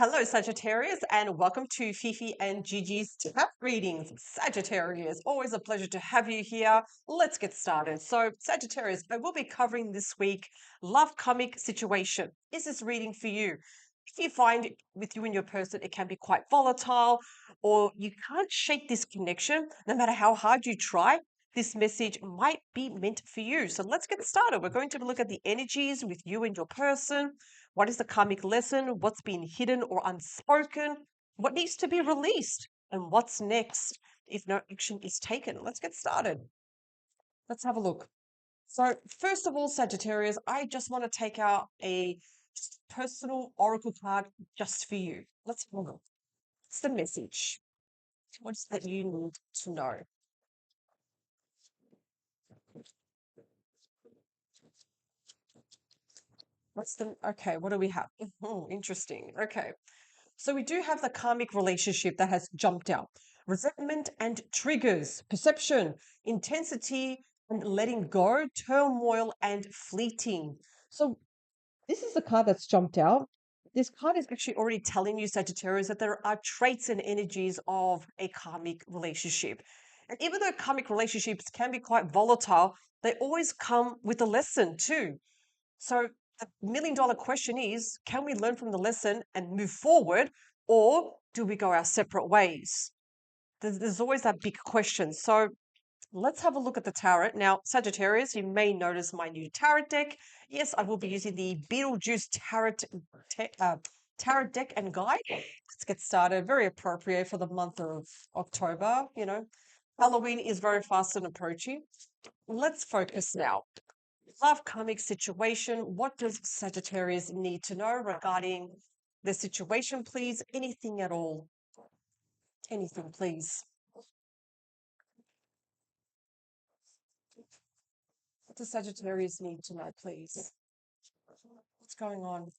Hello, Sagittarius, and welcome to Fifi and Gigi's Tap Readings. Sagittarius, always a pleasure to have you here. Let's get started. So, Sagittarius, I will be covering this week love comic situation. Is this reading for you? If you find with you and your person it can be quite volatile, or you can't shake this connection, no matter how hard you try, this message might be meant for you. So let's get started. We're going to look at the energies with you and your person. What is the karmic lesson? What's been hidden or unspoken? What needs to be released? And what's next if no action is taken? Let's get started. Let's have a look. So, first of all, Sagittarius, I just want to take out a personal oracle card just for you. Let's have a look. What's the message? What's that you need to know? Okay, what do we have? Interesting. Okay. So we do have the karmic relationship that has jumped out. Resentment and triggers, perception, intensity and letting go, turmoil and fleeting. So this is the card that's jumped out. This card is actually already telling you, Sagittarius, that there are traits and energies of a karmic relationship. And even though karmic relationships can be quite volatile, they always come with a lesson too. So the $1 million question is, can we learn from the lesson and move forward, or do we go our separate ways? There's always that big question. So let's have a look at the tarot. Now, Sagittarius, you may notice my new tarot deck. Yes, I will be using the Beetlejuice tarot deck and guide. Let's get started. Very appropriate for the month of October. Halloween is very fast and approaching. Let's focus now. Love karmic situation. What does Sagittarius need to know regarding the situation, please? Anything at all. Anything, please. What does Sagittarius need to know, please? What's going on?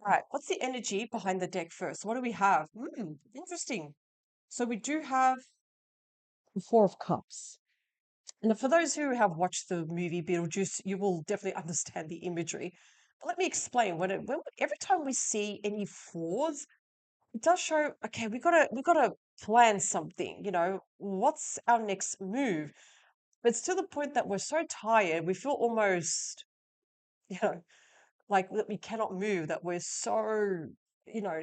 All right, what's the energy behind the deck first? What do we have? Interesting. So we do have the Four of Cups. And for those who have watched the movie Beetlejuice, you will definitely understand the imagery. But let me explain. Every time we see any fours, it does show, okay, we gotta plan something, what's our next move? But it's to the point that we're so tired, we feel almost, you know, like that we cannot move, that we're so,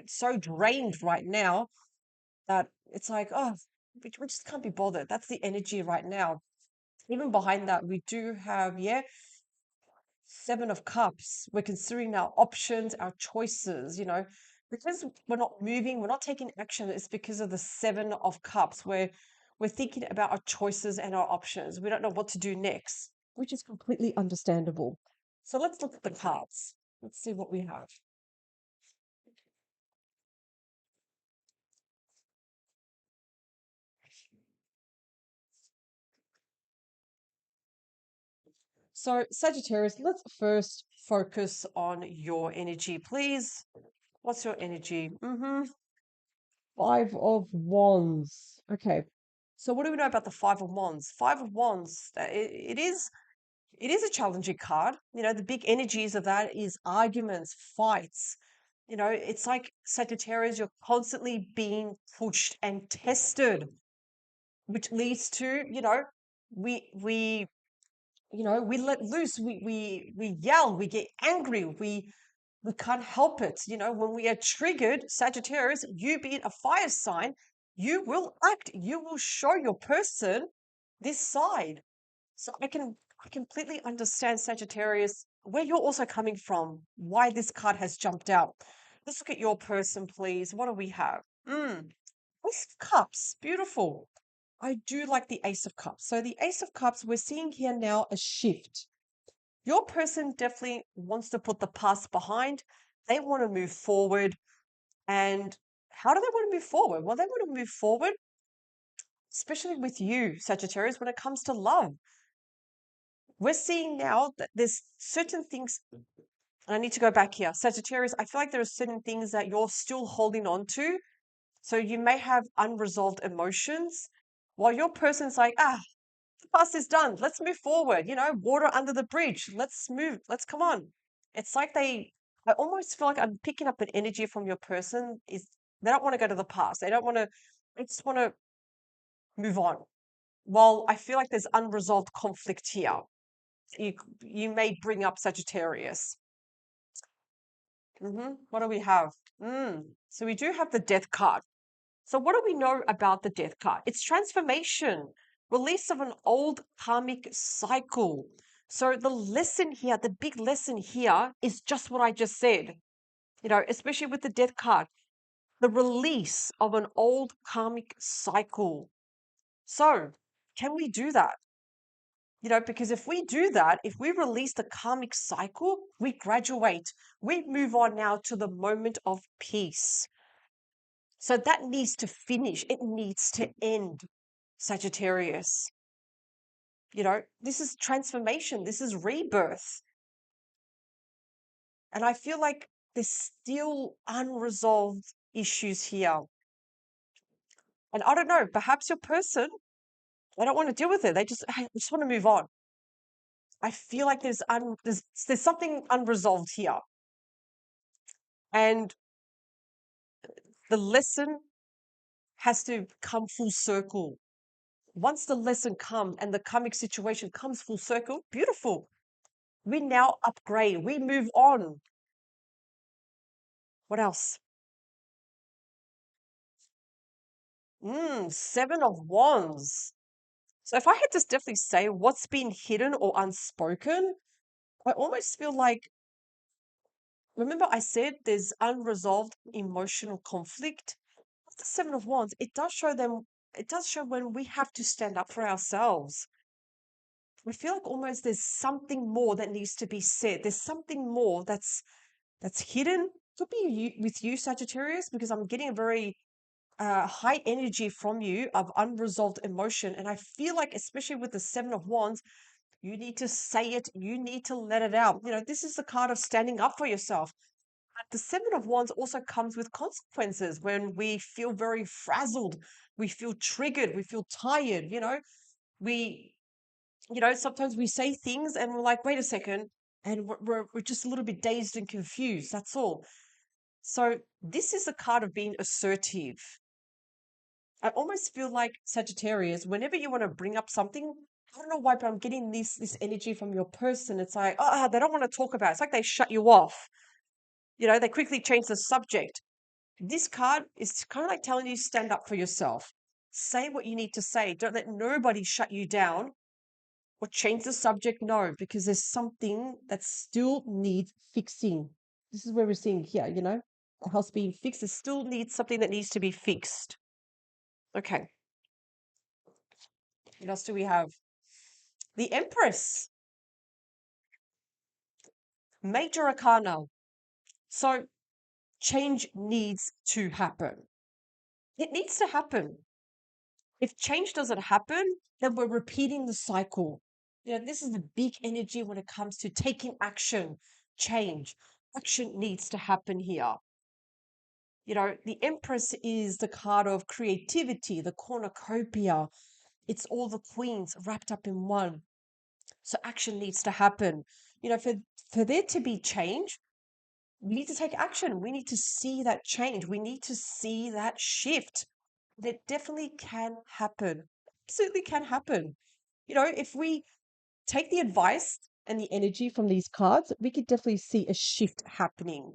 so drained right now that it's like, oh, we just can't be bothered. That's the energy right now. Even behind that, we do have, yeah, Seven of Cups. We're considering our options, our choices, because we're not moving, we're not taking action. It's because of the Seven of Cups, where we're thinking about our choices and our options. We don't know what to do next, which is completely understandable. So let's look at the cards. Let's see what we have. So, Sagittarius, let's first focus on your energy, please. What's your energy? Five of Wands. Okay. So what do we know about the Five of Wands? Five of Wands, it is a challenging card. The big energies of that is arguments, fights. It's like Sagittarius, you're constantly being pushed and tested, which leads to, we we let loose, we yell, we get angry, we can't help it. When we are triggered, Sagittarius, you being a fire sign, you will act, you will show your person this side. So I completely understand, Sagittarius, where you're also coming from, why this card has jumped out. Let's look at your person, please. What do we have? Ace of Cups, beautiful. I do like the Ace of Cups. So the Ace of Cups, we're seeing here now a shift. Your person definitely wants to put the past behind. They want to move forward. And how do they want to move forward? Well, they want to move forward, especially with you, Sagittarius, when it comes to love. We're seeing now that there's certain things I need to go back here. Sagittarius, I feel like there are certain things that you're still holding on to. So you may have unresolved emotions while your person's like, the past is done. Let's move forward. Water under the bridge. Let's move. Let's come on. It's like I almost feel like I'm picking up an energy from your person is they don't want to go to the past. They just want to move on. Well, I feel like there's unresolved conflict here. You, you may bring up Sagittarius. What do we have? So we do have the death card. So what do we know about the death card? It's transformation, release of an old karmic cycle. So the lesson here, the big lesson here is just what I just said, especially with the death card, the release of an old karmic cycle. So can we do that? Because if we do that, if we release the karmic cycle, we graduate. We move on now to the moment of peace. So that needs to finish. It needs to end, Sagittarius. This is transformation. This is rebirth. And I feel like there's still unresolved issues here. And I don't know, perhaps your person, they don't want to deal with it. They just want to move on. I feel like there's something unresolved here. And the lesson has to come full circle. Once the lesson comes and the karmic situation comes full circle, beautiful. We now upgrade. We move on. What else? Seven of Wands. So if I had to definitely say what's been hidden or unspoken, I almost feel like, remember I said there's unresolved emotional conflict? With the Seven of Wands, it does show when we have to stand up for ourselves. I feel like almost there's something more that needs to be said. There's something more that's hidden. Could be with you, Sagittarius, because I'm getting a very high energy from you of unresolved emotion. And I feel like, especially with the Seven of Wands, you need to say it. You need to let it out. This is the card of standing up for yourself. The Seven of Wands also comes with consequences when we feel very frazzled, we feel triggered, we feel tired. We, sometimes we say things and we're like, wait a second, and we're just a little bit dazed and confused. That's all. So this is the card of being assertive. I almost feel like Sagittarius, whenever you want to bring up something, I don't know why, but I'm getting this energy from your person. It's like, they don't want to talk about it. It's like they shut you off. They quickly change the subject. This card is kind of like telling you stand up for yourself. Say what you need to say. Don't let nobody shut you down or change the subject. No, because there's something that still needs fixing. This is where we're seeing here, the house being fixed. It still needs something that needs to be fixed. Okay. What else do we have? The Empress. Major Arcana. So change needs to happen. It needs to happen. If change doesn't happen, then we're repeating the cycle. This is the big energy when it comes to taking action, change. Action needs to happen here. The Empress is the card of creativity, the cornucopia. It's all the queens wrapped up in one. So action needs to happen. For there to be change, we need to take action. We need to see that change. We need to see that shift. It definitely can happen. Absolutely can happen. If we take the advice and the energy from these cards, we could definitely see a shift happening.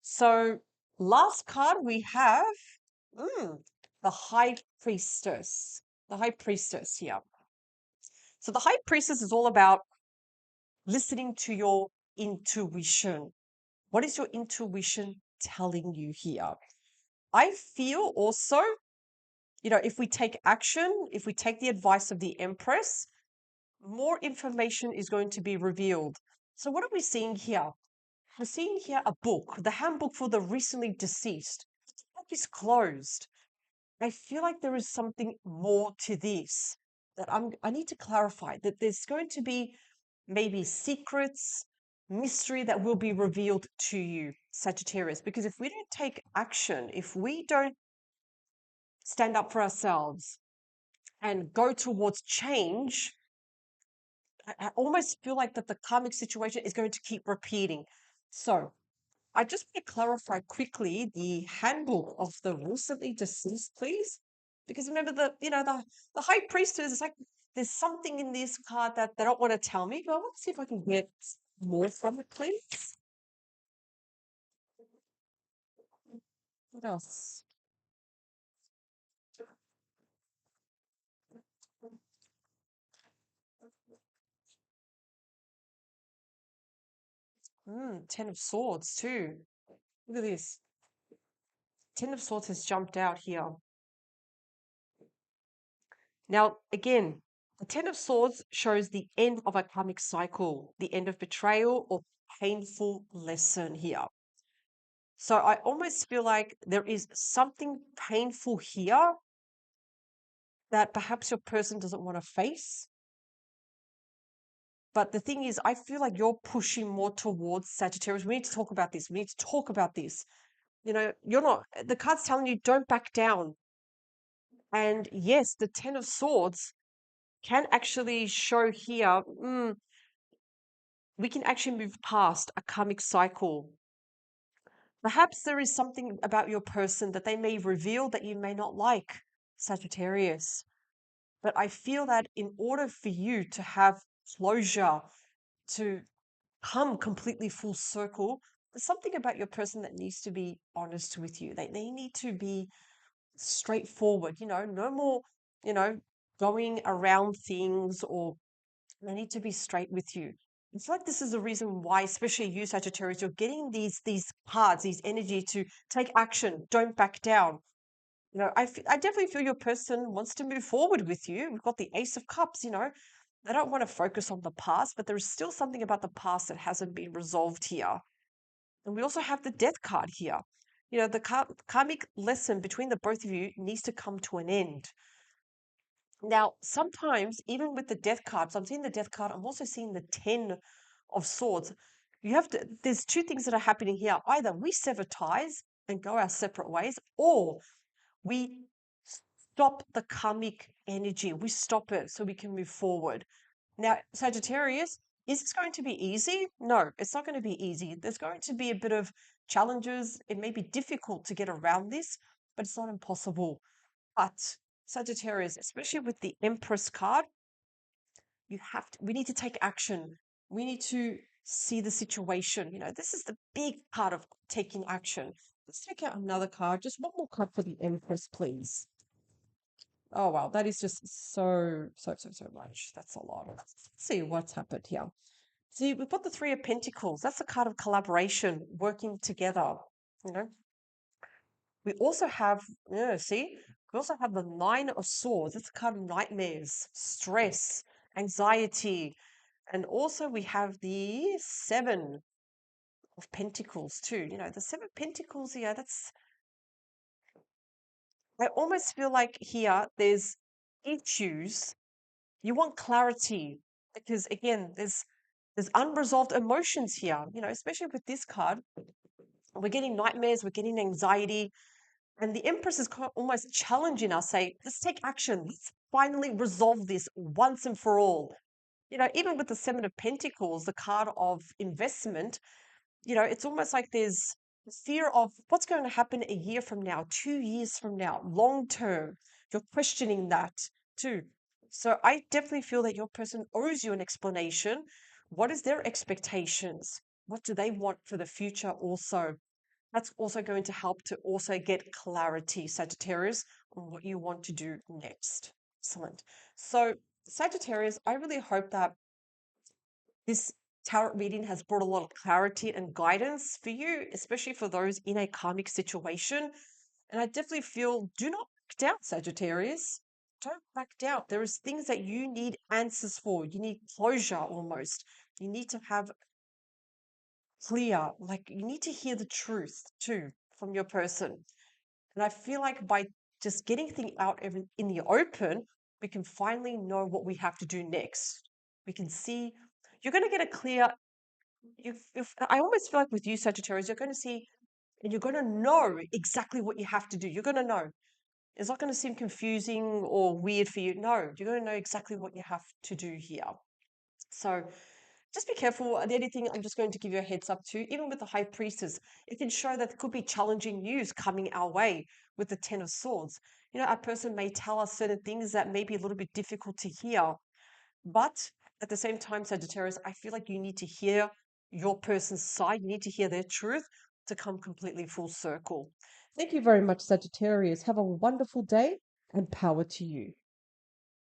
So, last card we have the High Priestess. The High Priestess here. So, the High Priestess is all about listening to your intuition. What is your intuition telling you here? I feel also, if we take action, if we take the advice of the Empress, more information is going to be revealed. So, what are we seeing here? We're seeing here a book, the handbook for the recently deceased. The book is closed. I feel like there is something more to this that I need to clarify, that there's going to be maybe secrets, mystery that will be revealed to you, Sagittarius. Because if we don't take action, if we don't stand up for ourselves and go towards change, I almost feel like that the karmic situation is going to keep repeating. So I just want to clarify quickly the handbook of the recently deceased, please. Because remember the high priestess is like there's something in this card that they don't want to tell me, but I want to see if I can get more from it, please. What else? Ten of Swords too. Look at this. Ten of Swords has jumped out here. Now, again, the Ten of Swords shows the end of a karmic cycle, the end of betrayal or painful lesson here. So I almost feel like there is something painful here that perhaps your person doesn't want to face. But the thing is, I feel like you're pushing more towards Sagittarius. We need to talk about this. We need to talk about this. You're not, the card's telling you don't back down. And yes, the Ten of Swords can actually show here, we can actually move past a karmic cycle. Perhaps there is something about your person that they may reveal that you may not like, Sagittarius. But I feel that in order for you to have closure, to come completely full circle, there's something about your person that needs to be honest with you. They need to be straightforward, no more, you know, going around things, or they need to be straight with you. It's like this is the reason why, especially you, Sagittarius, you're getting these cards, these energy to take action, don't back down. I definitely feel your person wants to move forward with you. We've got the Ace of Cups, they don't want to focus on the past, but there is still something about the past that hasn't been resolved here. And we also have the Death card here. The karmic lesson between the both of you needs to come to an end. Now, sometimes, even with the Death card, so I'm seeing the Death card, I'm also seeing the Ten of Swords. There's two things that are happening here. Either we sever ties and go our separate ways, or we stop the karmic energy. We stop it so we can move forward. Now, Sagittarius, is this going to be easy? No, it's not going to be easy. There's going to be a bit of challenges. It may be difficult to get around this, but it's not impossible. But Sagittarius, especially with the Empress card, we need to take action. We need to see the situation. This is the big part of taking action. Let's take out another card. Just one more card for the Empress, please. Oh, wow. That is just so much. That's a lot. Let's see what's happened here. See, we've got the Three of Pentacles. That's a card of collaboration, working together. You know, we also have, see, we also have the Nine of Swords. That's a card of nightmares, stress, anxiety. And also we have the Seven of Pentacles too. The Seven of Pentacles here, I almost feel like here there's issues. You want clarity because again, there's unresolved emotions here, especially with this card. We're getting nightmares, we're getting anxiety, and the Empress is almost challenging us, say, let's take action, let's finally resolve this once and for all. Even with the Seven of Pentacles, the card of investment, it's almost like there's fear of what's going to happen a year from now, 2 years from now, long term. You're questioning that too. So I definitely feel that your person owes you an explanation. What is their expectations? What do they want for the future also? That's also going to help to also get clarity, Sagittarius, on what you want to do next. Excellent. So, Sagittarius, I really hope that this tarot reading has brought a lot of clarity and guidance for you, especially for those in a karmic situation. And I definitely feel do not back down, Sagittarius. Don't back down. There is things that you need answers for. You need closure almost. You need to have clear, like you need to hear the truth too from your person. And I feel like by just getting things out in the open, we can finally know what we have to do next. We can see you're going to get a clear I almost feel like with you, Sagittarius, you're going to see and you're going to know exactly what you have to do. You're going to know. It's not going to seem confusing or weird for you. No, you're going to know exactly what you have to do here. So just be careful. The only thing I'm just going to give you a heads up to, even with the High Priestess, it can show that there could be challenging news coming our way with the Ten of Swords. You know, our person may tell us certain things that may be a little bit difficult to hear. But at the same time, Sagittarius, I feel like you need to hear your person's side. You need to hear their truth to come completely full circle. Thank you very much, Sagittarius. Have a wonderful day and power to you.